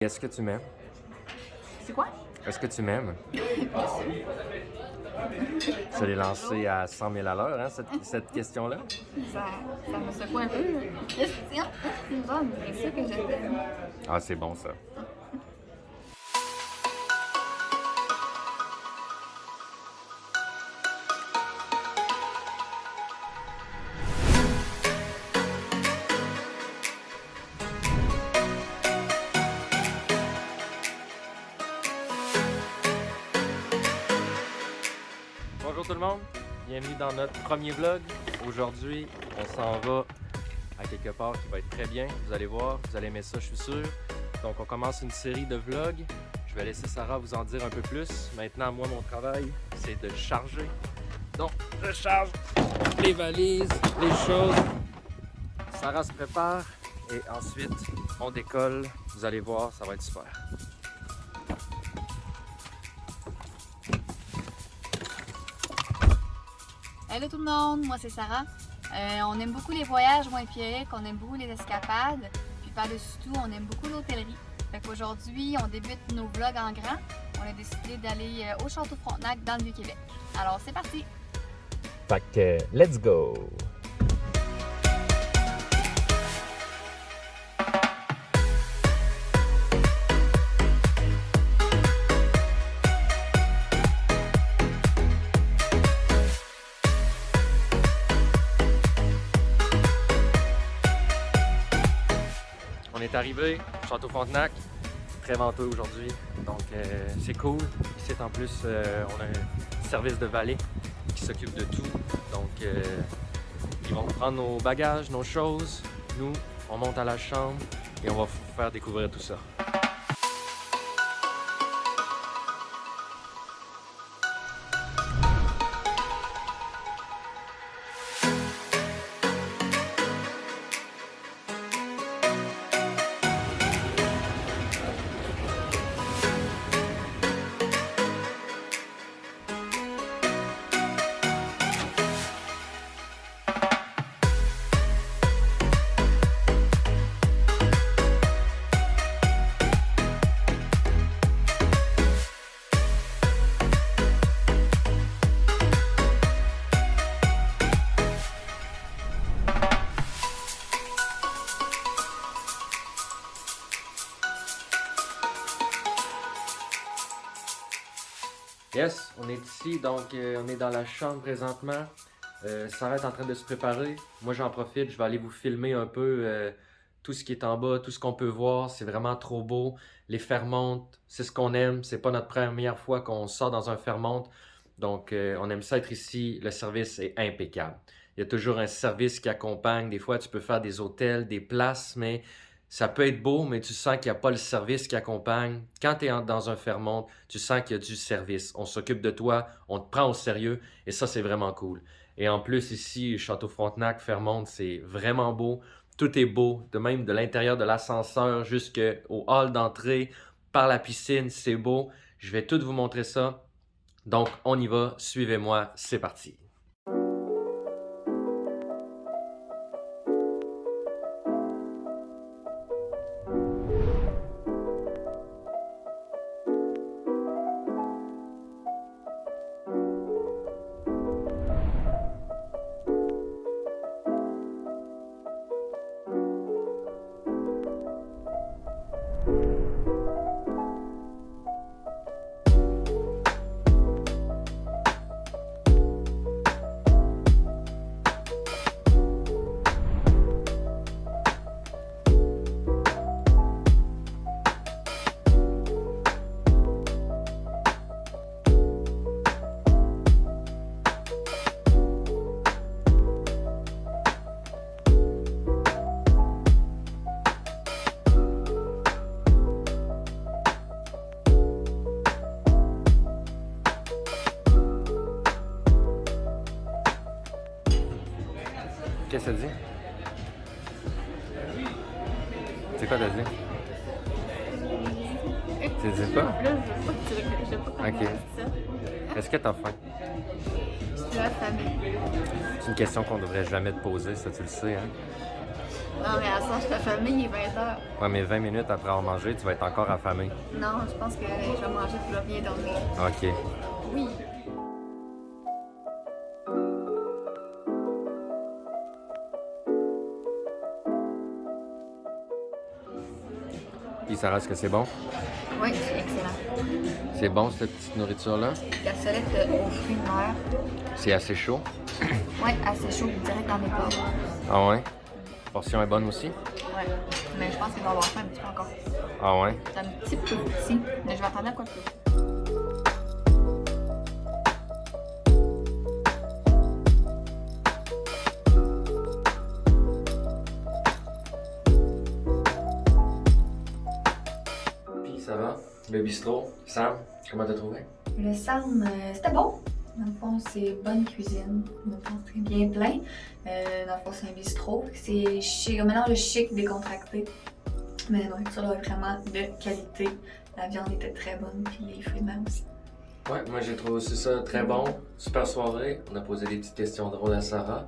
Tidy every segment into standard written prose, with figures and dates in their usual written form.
Est-ce que tu m'aimes? C'est quoi? Est-ce que tu m'aimes? Je l'ai lancé à 100 000 à l'heure, hein, cette question-là. Ça me secoue un peu. Question, c'est bonne, c'est ça que je t'aime. Ah, c'est bon, ça. Bonjour tout le monde, bienvenue dans notre premier vlog. Aujourd'hui, on s'en va à quelque part qui va être très bien. Vous allez voir, vous allez aimer ça, je suis sûr. Donc on commence une série de vlogs. Je vais laisser Sarah vous en dire un peu plus. Maintenant, moi, mon travail, c'est de charger. Donc, je charge les valises, les choses. Sarah se prépare et ensuite, on décolle. Vous allez voir, ça va être super. Hello tout le monde, moi c'est Sarah. On aime beaucoup les voyages, moi et Pierrick, on aime beaucoup les escapades. Puis par-dessus tout, on aime beaucoup l'hôtellerie. Fait qu'aujourd'hui, on débute nos vlogs en grand. On a décidé d'aller au Château Frontenac dans le Vieux-Québec. Alors c'est parti! Fait que, let's go! On est arrivé, Château Frontenac, très venteux aujourd'hui, donc c'est cool. Ici en plus, on a un service de valet qui s'occupe de tout, donc ils vont prendre nos bagages, nos choses, nous on monte à la chambre et on va vous faire découvrir tout ça. Yes, on est ici, donc on est dans la chambre présentement. Sarah est en train de se préparer. Moi, j'en profite, je vais aller vous filmer un peu tout ce qui est en bas, tout ce qu'on peut voir. C'est vraiment trop beau. Les Fairmont, c'est ce qu'on aime. C'est pas notre première fois qu'on sort dans un Fairmont. Donc, on aime ça être ici. Le service est impeccable. Il y a toujours un service qui accompagne. Des fois, tu peux faire des hôtels, des places, mais ça peut être beau, mais tu sens qu'il n'y a pas le service qui accompagne. Quand tu es dans un Fairmont, tu sens qu'il y a du service. On s'occupe de toi, on te prend au sérieux et ça, c'est vraiment cool. Et en plus, ici, Château Frontenac, Fairmont, c'est vraiment beau. Tout est beau, de même de l'intérieur de l'ascenseur jusqu'au hall d'entrée, par la piscine, c'est beau. Je vais tout vous montrer ça. Donc, on y va, suivez-moi, c'est parti. Qu'est-ce que ça dit? C'est quoi t'as dit? Tu dis pas? Là, je veux pas comment Ok. ça. Est-ce que t'as faim? Je suis affamée. C'est une question qu'on devrait jamais te poser, ça tu le sais, hein? Non, mais à ça, je suis affamée, il est 20h. Ouais, mais 20 minutes après avoir mangé, tu vas être encore affamé. Non, je pense que je vais manger puis je vais bien dormir. OK. Oui. Puis Sarah, est-ce que c'est bon? Oui, c'est excellent. C'est bon, cette petite nourriture-là? Cassolette aux fruits de mer. C'est assez chaud. Oui, assez chaud, direct dans les pommes. Ah ouais? La portion est bonne aussi? Oui, mais je pense qu'il va y avoir faim un petit peu encore. Ah ouais? C'est un petit peu petit, mais je vais attendre un peu. Puis ça va? Le bistrot? Sam, comment t'as trouvé? Le Sam, c'était bon. Dans le fond, c'est bonne cuisine. Dans le fond, très bien plein. Dans le fond, c'est un bistrot. C'est chic, un mélange de chic décontracté. Mais la nourriture là, est vraiment de qualité. La viande était très bonne, puis les fruits de mer aussi. Ouais, moi j'ai trouvé aussi ça très bon. Super soirée. On a posé des petites questions drôles à Sarah.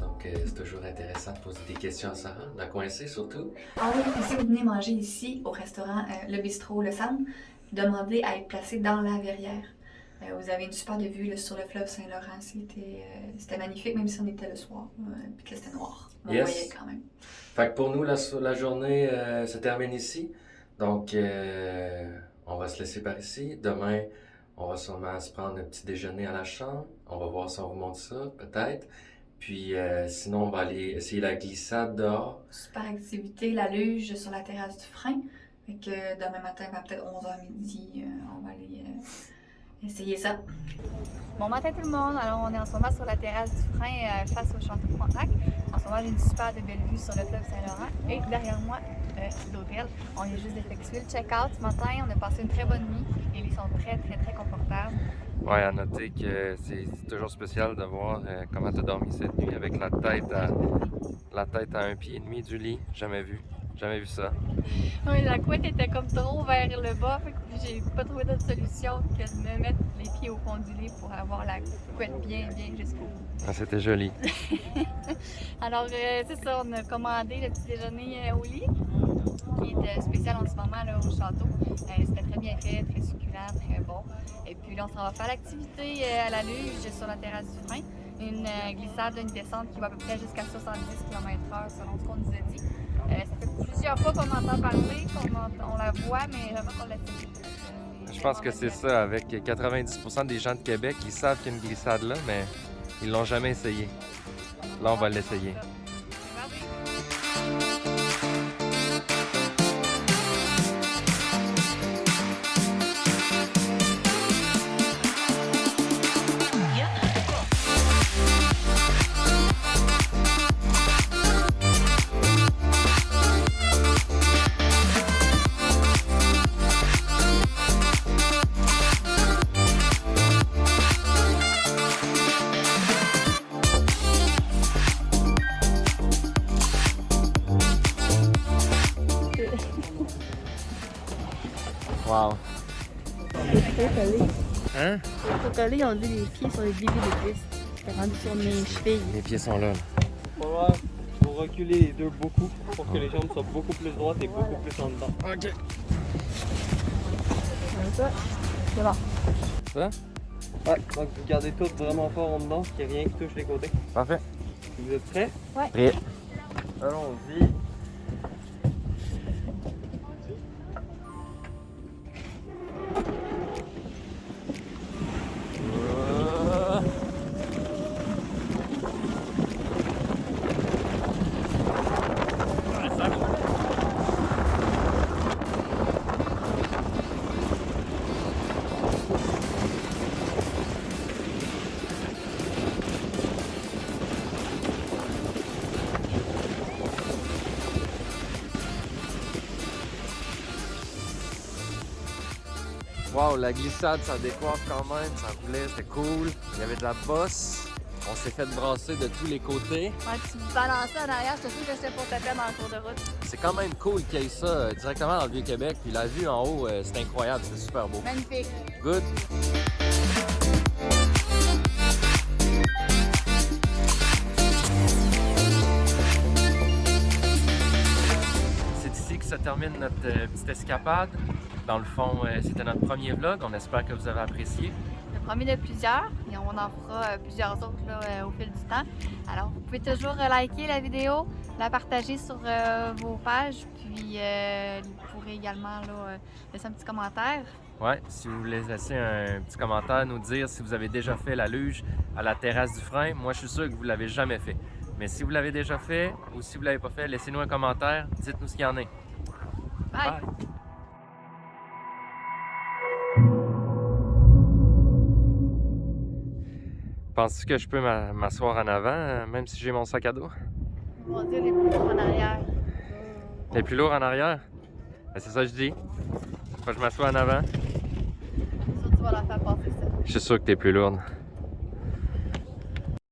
Donc c'est toujours intéressant de poser des questions à Sarah, de la coincer surtout. Ah oui, et si vous venez manger ici au restaurant Le Bistrot Le Sam, demandez à être placé dans la verrière. Vous avez une super vue là, sur le fleuve Saint-Laurent. C'était magnifique, même si on était le soir, puis que c'était noir. On voyait quand même. Fait que pour nous, la journée se termine ici. Donc, on va se laisser par ici. Demain, on va sûrement se prendre un petit déjeuner à la chambre. On va voir si on remonte ça, peut-être. Puis, sinon, on va aller essayer la glissade dehors. Super activité, la luge sur la terrasse du frein. Fait que demain matin, peut-être 11h midi, on va aller essayer ça. Bon matin tout le monde, alors on est en ce moment sur la terrasse du frein face au château Frontenac. En ce moment j'ai une super de belle vue sur le fleuve Saint-Laurent et derrière moi l'hôtel. On est juste d'effectuer le check-out ce matin, on a passé une très bonne nuit, les lits sont très confortables. Ouais, à noter que c'est toujours spécial de voir comment tu as dormi cette nuit avec la tête à 1,5 pied du lit. Jamais vu ça. Oui, la couette était comme trop vers le bas, fait que j'ai pas trouvé d'autre solution que de me mettre les pieds au fond du lit pour avoir la couette bien jusqu'au bout. Ah, c'était joli. Alors, c'est ça, on a commandé le petit déjeuner au lit, qui est spécial en ce moment là, au château. C'était très bien fait, très succulent, très bon. Et puis là, on s'en va faire l'activité à la luge sur la terrasse du frein. Une glissade, une descente qui va à peu près jusqu'à 70 km/h selon ce qu'on nous a dit. Ça fait plusieurs fois qu'on entend parler, on la voit, mais jamais qu'on l'essaye. Je pense que c'est ça, avec 90% des gens de Québec, ils savent qu'il y a une glissade là, mais ils l'ont jamais essayé. Là, on va l'essayer. Wow. Hein? Faut coller, on dit les pieds sur les débuts des cuisses. C'est rendu sur mes chevilles. Les pieds sont là. Voilà, il faut reculer les deux beaucoup pour que les jambes soient beaucoup plus droites et beaucoup plus en dedans. OK. Comme ça, c'est bon. Ça? Ouais, donc vous gardez tout vraiment fort en dedans, qu'il n'y ait rien qui touche les côtés. Parfait. Vous êtes prêts? Ouais. Prêt. Allons-y. Wow, la glissade, ça décoiffe quand même, ça roulait, c'était cool. Il y avait de la bosse. On s'est fait brasser de tous les côtés. Ouais, tu me balançais en arrière, je te suis que j'étais pour taper dans le cours de route. C'est quand même cool qu'il y ait ça directement dans le Vieux-Québec. Puis la vue en haut, c'est incroyable, c'est super beau. Magnifique. Good. termine notre petite escapade. Dans le fond, c'était notre premier vlog. On espère que vous avez apprécié. Le premier de plusieurs et on en fera plusieurs autres là, au fil du temps. Alors, vous pouvez toujours liker la vidéo, la partager sur vos pages, puis vous pourrez également là, laisser un petit commentaire. Ouais, si vous voulez laisser un petit commentaire, nous dire si vous avez déjà fait la luge à la terrasse du frein. Moi, je suis sûr que vous ne l'avez jamais fait. Mais si vous l'avez déjà fait ou si vous ne l'avez pas fait, laissez-nous un commentaire, dites-nous ce qu'il y en a. Bye! Penses-tu que je peux m'asseoir en avant, même si j'ai mon sac à dos? On va dire les plus lourds en arrière. Les plus lourds en arrière? Ben, c'est ça que je dis. Faut que je m'assois en avant. Ça, tu vas la faire passer ça. Je suis sûr que t'es plus lourde.